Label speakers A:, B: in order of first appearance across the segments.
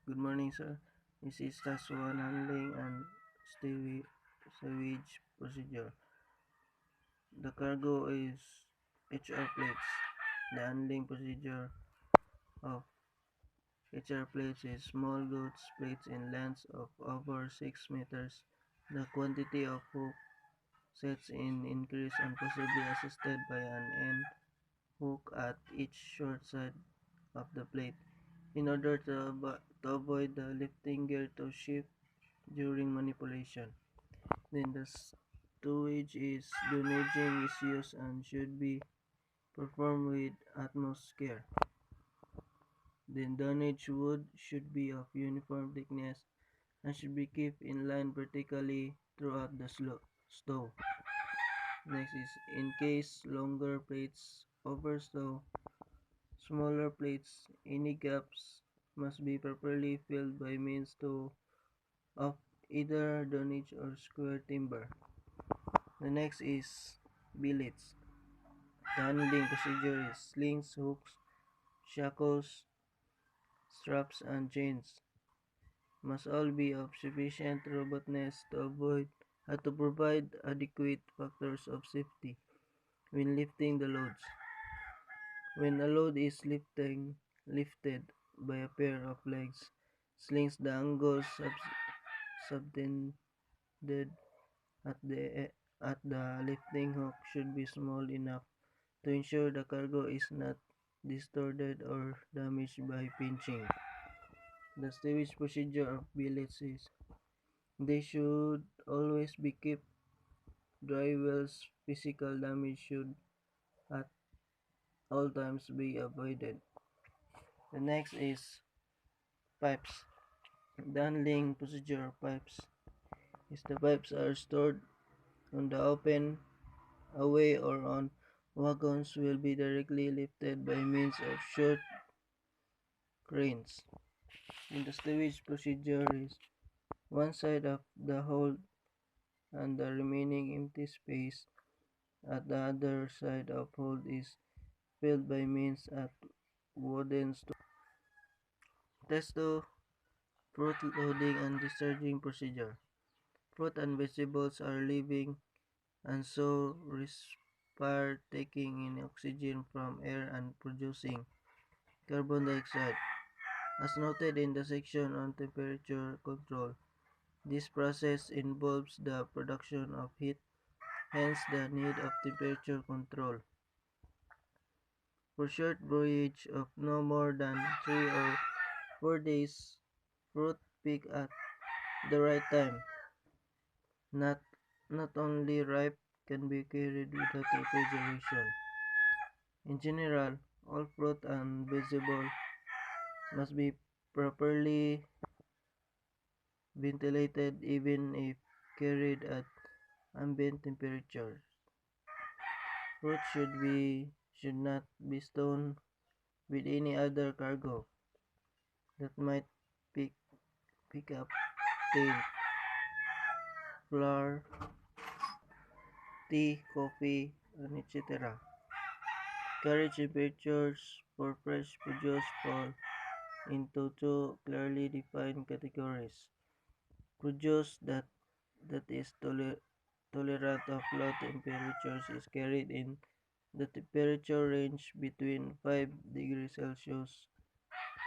A: Good morning, sir. This is task 1 handling and stowage procedure. The cargo is HR plates. The handling procedure of HR plates is small goods plates in lengths of over 6 meters. The quantity of hook sets in increase and possibly assisted by an end hook at each short side of the plate in order to avoid the lifting gear to shift during manipulation. Then the stowage is dunnaging is used and should be performed with utmost care. Then dunnage wood should be of uniform thickness and should be kept in line vertically throughout the stove. Next is in case longer plates overstow smaller plates, any gaps must be properly filled by means of either dunnage or square timber. The next is billets. The handling procedure is slings, hooks, shackles, straps, and chains must all be of sufficient robustness to provide adequate factors of safety when lifting the loads. When a load is lifted by a pair of legs, slings, the angles subtended at the lifting hook should be small enough to ensure the cargo is not distorted or damaged by pinching. The stowage procedure of billets is they should always be kept dry wells. Physical damage should at all times be avoided. The next is pipes. The handling procedure of pipes is the pipes are stored on the open away or on wagons will be directly lifted by means of short cranes. In the stowage procedure is one side of the hold and the remaining empty space at the other side of hold is filled by means at wooden store. Test 2 fruit loading and discharging procedure. Fruit and vegetables are living and so respire taking in oxygen from air and producing carbon dioxide. As noted in the section on temperature control, this process involves the production of heat, hence the need of temperature control. For short voyage of no more than 3 or 4 days, fruit pick at the right time, not not only ripe, can be carried without refrigeration. In general, all fruit and vegetable must be properly ventilated even if carried at ambient temperatures. Fruit should not be stown with any other cargo that might pick pick up taint, flour, tea, coffee, and etc. Carriage temperatures for fresh produce fall into two clearly defined categories. Produce that is tolerant of low temperatures is carried in the temperature range between 5 degrees Celsius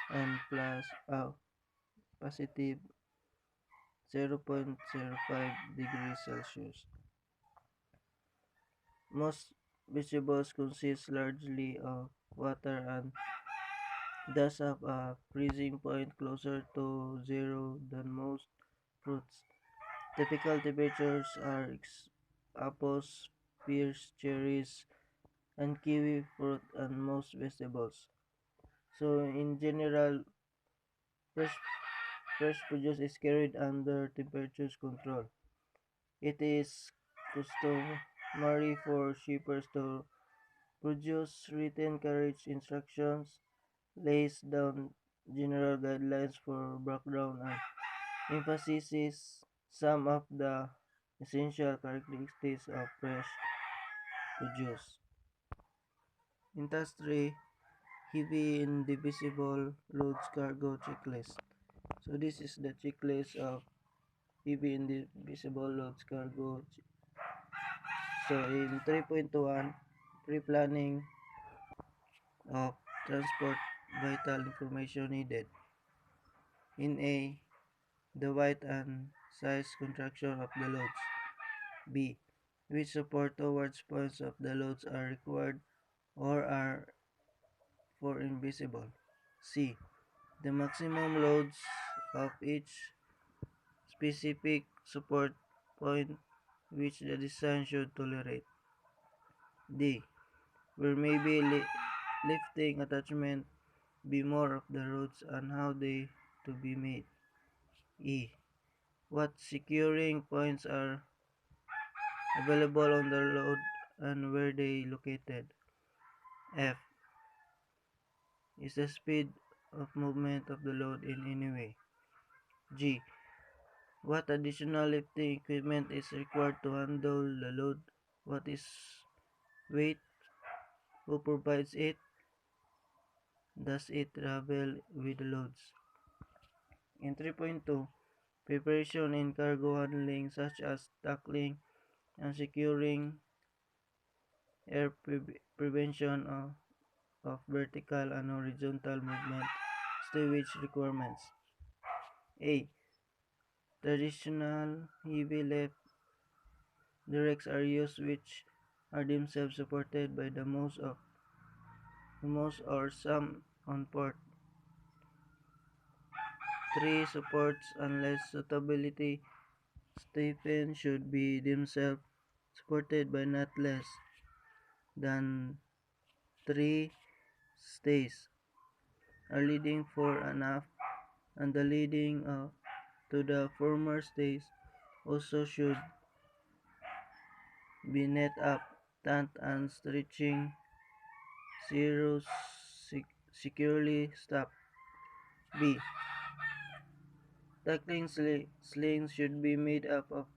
A: and positive 0.05 degrees Celsius. Most vegetables consist largely of water and thus have a freezing point closer to zero than most fruits. Typical temperatures are apples, pears, cherries, and kiwi fruit and most vegetables. So in general, fresh fresh produce is carried under temperature control. It is customary for shippers to produce written carriage instructions, lays down general guidelines for background and emphasizes some of the essential characteristics of fresh produce. In task 3, heavy indivisible loads cargo checklist. So this is the checklist of heavy indivisible loads cargo. So in 3.1, pre-planning of transport vital information needed. In A, the weight and size contraction of the loads. B, which support towards points of the loads are required or are for invisible. C, the maximum loads of each specific support point which the design should tolerate. D, where maybe lifting attachment be more of the roads and how they to be made. E, what securing points are available on the load and where they located. F, is the speed of movement of the load in any way. G, what additional lifting equipment is required to handle the load? What is weight? Who provides it? Does it travel with the loads? In 3.2, preparation in cargo handling such as tackling and securing air prevention of vertical and horizontal movement stowage requirements. A, traditional heavy lift directs are used which are themselves supported by the most or some on port. 3. Supports unless suitability stipend should be themselves supported by not less than 3 stays are leading fore and aft, and the leading to the former stays also should be net up, tant and stretching zero securely stop. B. Tackling slings should be made up of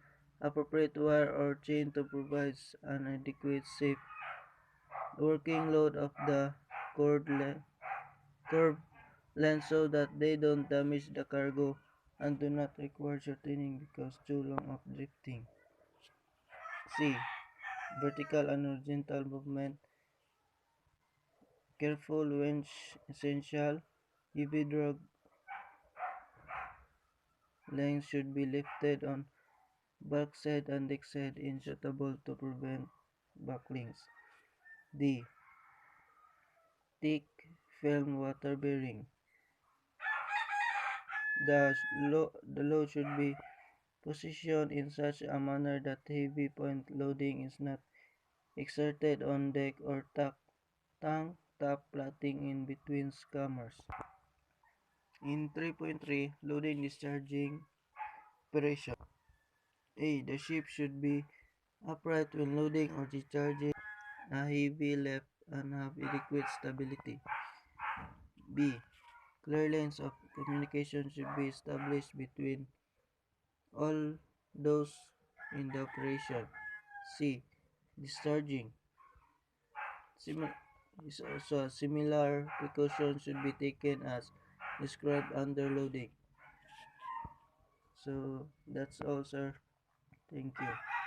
A: appropriate wire or chain to provide an adequate safe working load of the cord curved length so that they don't damage the cargo and do not require shortening because too long of drifting. C. Vertical and horizontal movement. Careful winch essential. Heavy drag length should be lifted on bulkhead and deckside in suitable to prevent bucklings. D. Thick film water bearing. The load should be positioned in such a manner that heavy point loading is not exerted on deck or tank top plotting in between scummers. In 3.3, loading discharging operation. A. The ship should be upright when loading or discharging a heavy lift and have adequate stability. B. Clear lines of communication should be established between all those in the operation. C. Discharging. Is also a similar precaution should be taken as described under loading. So that's all, sir. Thank you.